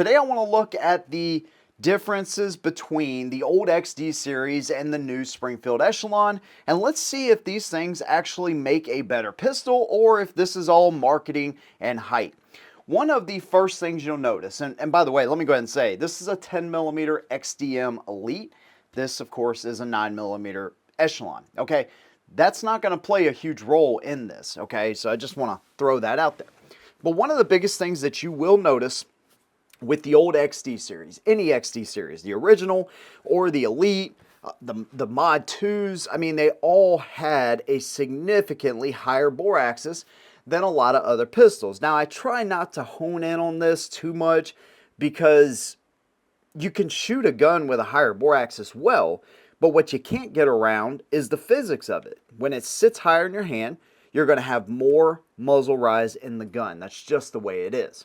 Today I want to look at the differences between the old XD series and the new Springfield Echelon, and let's see if these things actually make a better pistol or if this is all marketing and hype. One of the first things you'll notice, and by the way, let me go ahead and say, this is a 10mm XDM Elite. This, of course, is a 9mm Echelon, okay? That's not going to play a huge role in this, okay? So I just want to throw that out there. But one of the biggest things that you will notice with the old XD series, any XD series, the original or the Elite, the Mod 2s, I mean, they all had a significantly higher bore axis than a lot of other pistols. Now, I try not to hone in on this too much because you can shoot a gun with a higher bore axis well, but what you can't get around is the physics of it. When it sits higher in your hand, you're going to have more muzzle rise in the gun. That's just the way it is.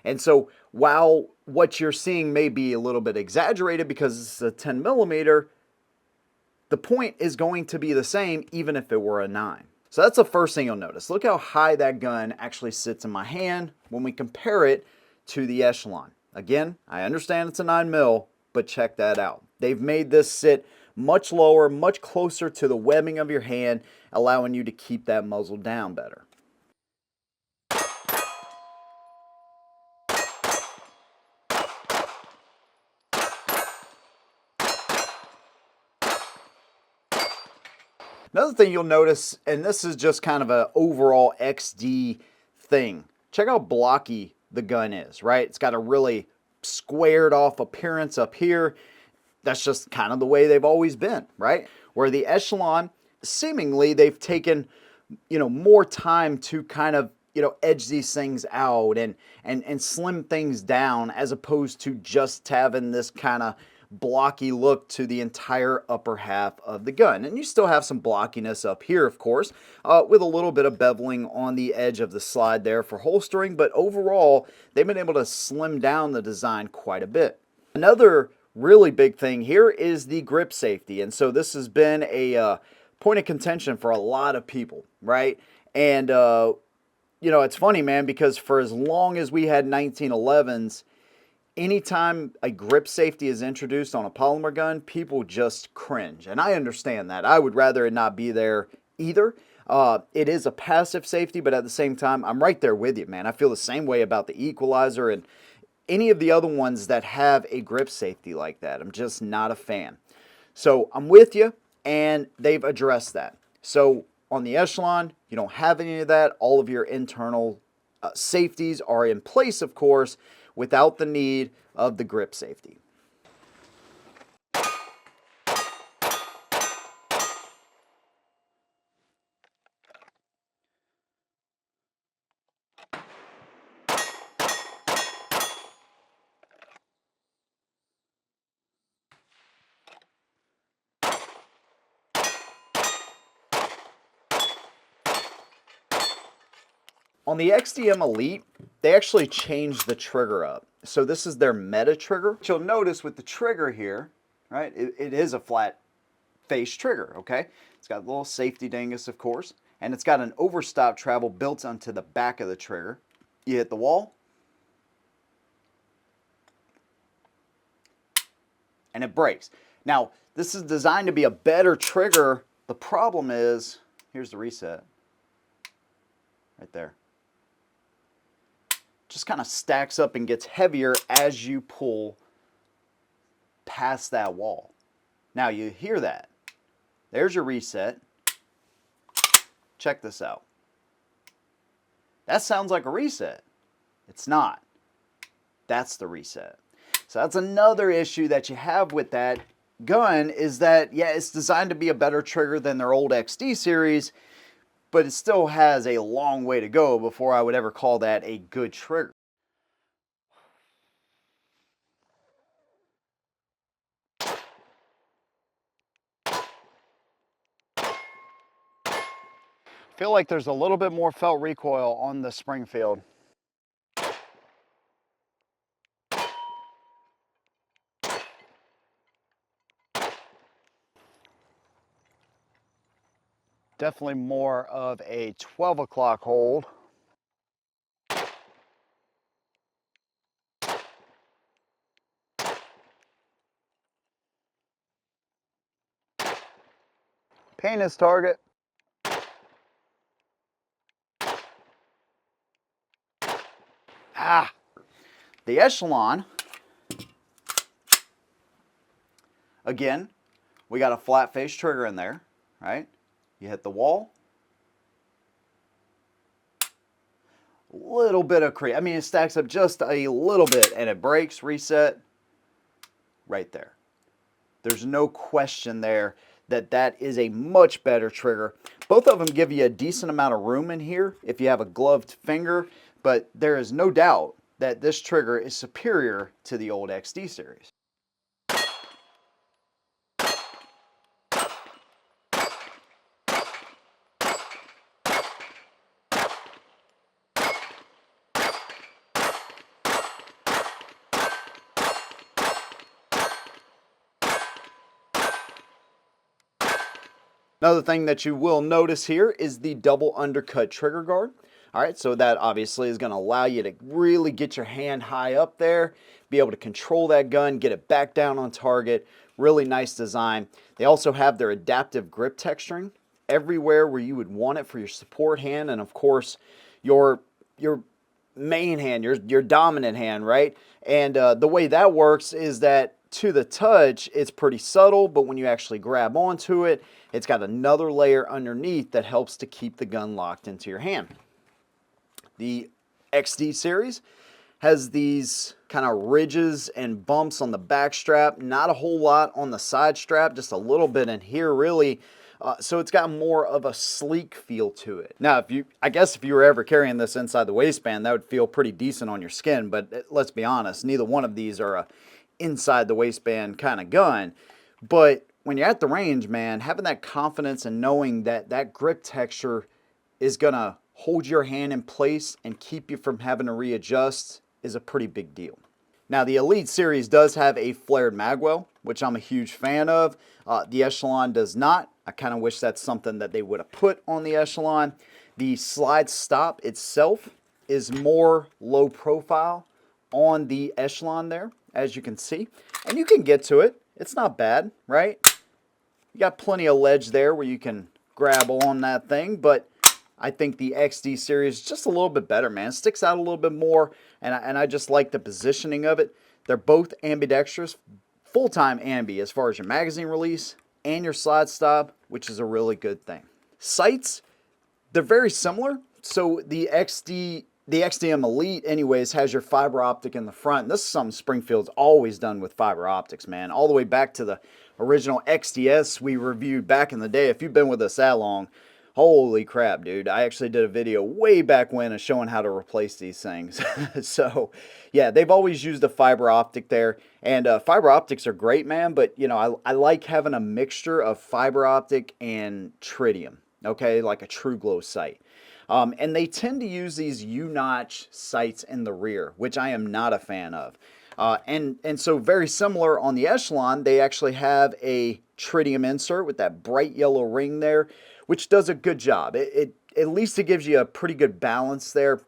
And so while what you're seeing may be a little bit exaggerated because it's a 10mm, the point is going to be the same even if it were a 9. So that's the first thing you'll notice. Look how high that gun actually sits in my hand when we compare it to the Echelon. Again, I understand it's a 9mm, but check that out. They've made this sit much lower, much closer to the webbing of your hand, allowing you to keep that muzzle down better. Another thing you'll notice, and this is just kind of an overall XD thing, check how blocky the gun is, right? It's got a really squared off appearance up here. That's just kind of the way they've always been, right? Where the Echelon, seemingly they've taken, more time to kind of, edge these things out and slim things down as opposed to just having this kind of blocky look to the entire upper half of the gun. And you still have some blockiness up here, of course, with a little bit of beveling on the edge of the slide there for holstering, but overall, they've been able to slim down the design quite a bit. Another really big thing here is the grip safety, and so this has been a point of contention for a lot of people, right? And, it's funny, man, because for as long as we had 1911s, anytime a grip safety is introduced on a polymer gun, people just cringe. And I understand that. I would rather it not be there either. It is a passive safety, but at the same time, I'm right there with you, man. I feel the same way about the Equalizer and any of the other ones that have a grip safety like that. I'm just not a fan. So I'm with you, and they've addressed that. So on the Echelon, you don't have any of that. All of your internal safeties are in place, of course, without the need of the grip safety. On the XDM Elite, they actually changed the trigger up. So this is their meta trigger. What you'll notice with the trigger here, right, it is a flat face trigger, okay? It's got a little safety dingus, of course, and it's got an overstop travel built onto the back of the trigger. You hit the wall, and it breaks. Now, this is designed to be a better trigger. The problem is, here's the reset, right there. Just kind of stacks up and gets heavier as you pull past that wall. Now you hear that. There's your reset. Check this out. That sounds like a reset. It's not. That's the reset. So that's another issue that you have with that gun is that, yeah, it's designed to be a better trigger than their old XD series, but it still has a long way to go before I would ever call that a good trigger. I feel like there's a little bit more felt recoil on the Springfield. Definitely more of a 12 o'clock hold. Penis target. Ah, the Echelon, again, we got a flat face trigger in there, right? You hit the wall. Little bit of creep. I mean, it stacks up just a little bit and it breaks, reset, right there. There's no question there that that is a much better trigger. Both of them give you a decent amount of room in here if you have a gloved finger, but there is no doubt that this trigger is superior to the old XD series. Another thing that you will notice here is the double undercut trigger guard. All right, so that obviously is going to allow you to really get your hand high up there, be able to control that gun, get it back down on target. Really nice design. They also have their adaptive grip texturing everywhere where you would want it for your support hand, and of course your main hand, your dominant hand, right? And the way that works is that to the touch, it's pretty subtle, but when you actually grab onto it, it's got another layer underneath that helps to keep the gun locked into your hand. The XD series has these kind of ridges and bumps on the back strap, not a whole lot on the side strap, just a little bit in here really. So it's got more of a sleek feel to it. Now, I guess if you were ever carrying this inside the waistband, that would feel pretty decent on your skin, but let's be honest, neither one of these are a inside the waistband kind of gun. But when you're at the range, man, having that confidence and knowing that that grip texture is gonna hold your hand in place and keep you from having to readjust is a pretty big deal. Now, the Elite series does have a flared magwell, which I'm a huge fan of. The Echelon does not. I kind of wish that's something that they would have put on the Echelon. The slide stop itself is more low profile on the Echelon there, as you can see. And you can get to it. It's not bad, right? You got plenty of ledge there where you can grab on that thing, but I think the XD series is just a little bit better, man. It sticks out a little bit more, and I just like the positioning of it. They're both ambidextrous, full-time ambi as far as your magazine release and your slide stop, which is a really good thing. Sights, they're very similar. So the XDM Elite anyways has your fiber optic in the front. This is something Springfield's always done with fiber optics, man. All the way back to the original XDS we reviewed back in the day. If you've been with us that long, holy crap, dude. I actually did a video way back when of showing how to replace these things. So, yeah, they've always used a fiber optic there. And fiber optics are great, man, but, you know, I like having a mixture of fiber optic and tritium, okay, like a true glow sight. And they tend to use these U-notch sights in the rear, which I am not a fan of. And so very similar on the Echelon, they actually have a tritium insert with that bright yellow ring there, which does a good job. At least it gives you a pretty good balance there,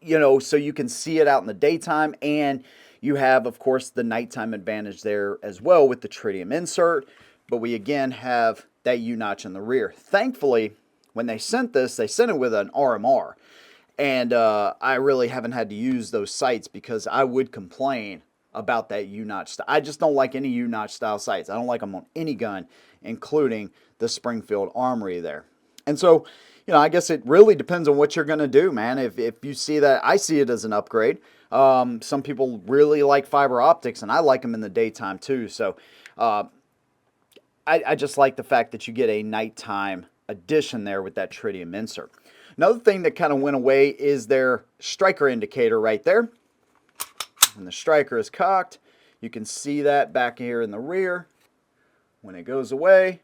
you know, so you can see it out in the daytime, and you have, of course, the nighttime advantage there as well with the tritium insert, but we again have that U-notch in the rear. Thankfully, when they sent this, they sent it with an RMR, and I really haven't had to use those sights because I would complain about that U-notch. I just don't like any U-notch style sights. I don't like them on any gun, including the Springfield Armory there. And so, you know, I guess it really depends on what you're going to do, man. If you see that, I see it as an upgrade. Some people really like fiber optics, and I like them in the daytime too. So I just like the fact that you get a nighttime addition there with that tritium insert. Another thing that kind of went away is their striker indicator right there. When the striker is cocked, you can see that back here in the rear. When it goes away,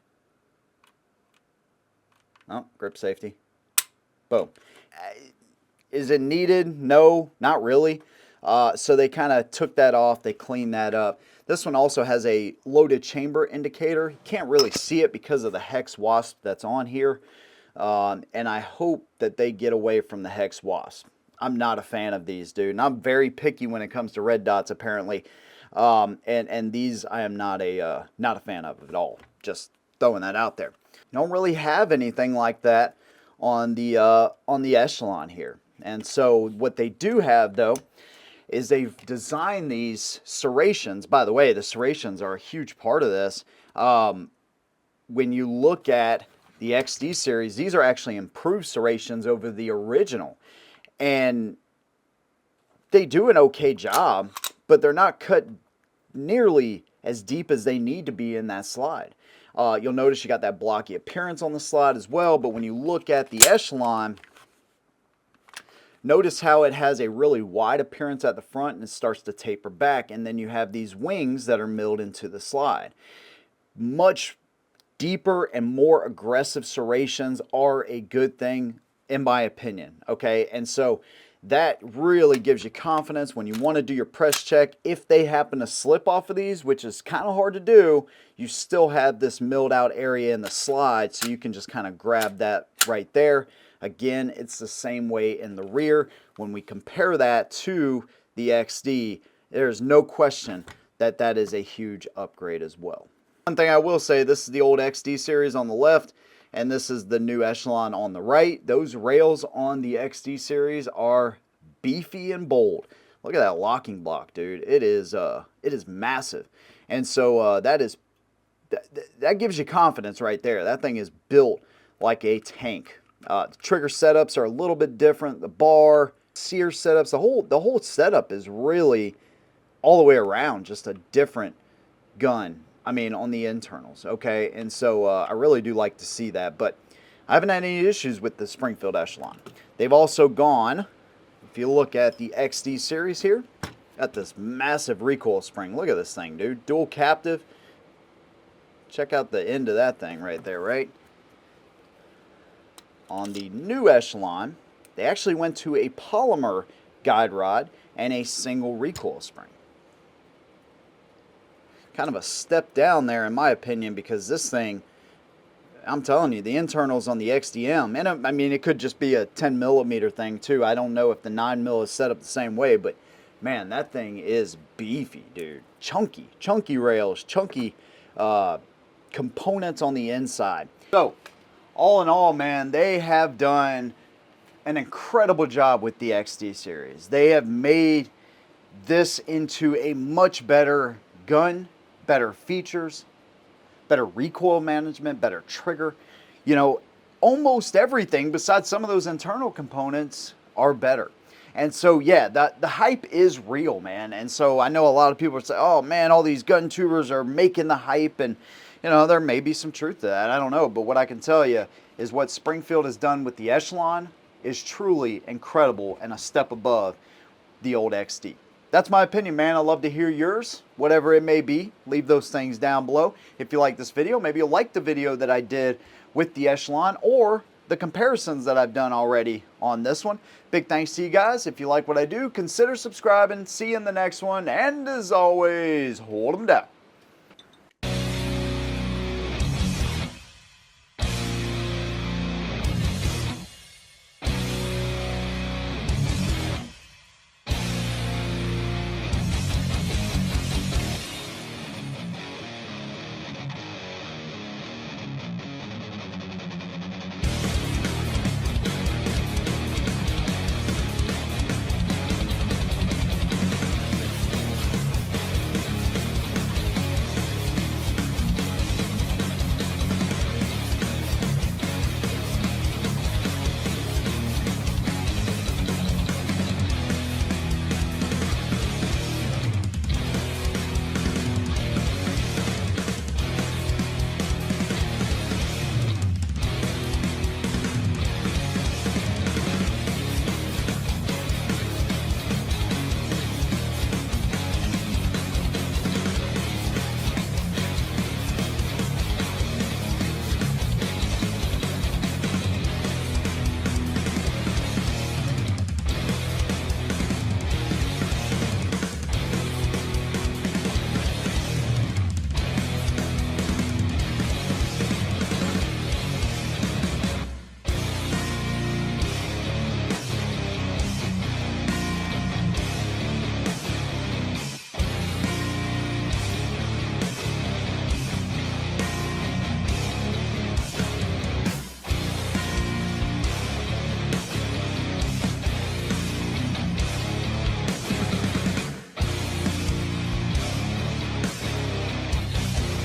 oh, grip safety, boom. Is it needed? No, not really. So they kind of took that off, they cleaned that up. This one also has a loaded chamber indicator. You can't really see it because of the hex wasp that's on here. And I hope that they get away from the hex wasp. I'm not a fan of these, dude. And I'm very picky when it comes to red dots, apparently. And these I am not a fan of at all. Just throwing that out there. Don't really have anything like that on the Echelon here. And so what they do have, though, is they've designed these serrations. By the way, the serrations are a huge part of this. When you look at the XD series, these are actually improved serrations over the original. And they do an okay job, but they're not cut nearly as deep as they need to be in that slide. You'll notice you got that blocky appearance on the slide as well, but when you look at the Echelon, notice how it has a really wide appearance at the front and it starts to taper back, and then you have these wings that are milled into the slide. Much deeper and more aggressive serrations are a good thing in my opinion, okay? And so that really gives you confidence when you want to do your press check. If they happen to slip off of these, which is kind of hard to do, you still have this milled out area in the slide, so you can just kind of grab that right there. Again, it's the same way in the rear. When we compare that to the XD, there's no question that that is a huge upgrade as well. One thing I will say, this is the old XD series on the left, and this is the new Echelon on the right. Those rails on the XD series are beefy and bold. Look at that locking block, dude. It is massive. And so that gives you confidence right there. That thing is built like a tank. The trigger setups are a little bit different. The bar, sear setups, the whole setup is really all the way around just a different gun. I mean, on the internals, okay? And so I really do like to see that, but I haven't had any issues with the Springfield Echelon. They've also gone, if you look at the XD series here, got this massive recoil spring. Look at this thing, dude. Dual captive. Check out the end of that thing right there, right? On the new Echelon, they actually went to a polymer guide rod and a single recoil spring. Kind of a step down there in my opinion, because this thing, I'm telling you, the internals on the XDM, and I mean it could just be a 10mm thing too. I don't know if the 9mm is set up the same way, but man, that thing is beefy, dude. Chunky rails, chunky components on the inside. So all in all, man, they have done an incredible job with the XD series. They have made this into a much better gun, better features, better recoil management, better trigger. You know, almost everything besides some of those internal components are better. And so, yeah, the hype is real, man. And so I know a lot of people say, oh, man, all these gun tubers are making the hype. And, you know, there may be some truth to that. I don't know. But what I can tell you is what Springfield has done with the Echelon is truly incredible and a step above the old XD. That's my opinion, man. I'd love to hear yours, whatever it may be. Leave those things down below. If you like this video, maybe you'll like the video that I did with the Echelon or the comparisons that I've done already on this one. Big thanks to you guys. If you like what I do, consider subscribing. See you in the next one. And as always, hold them down.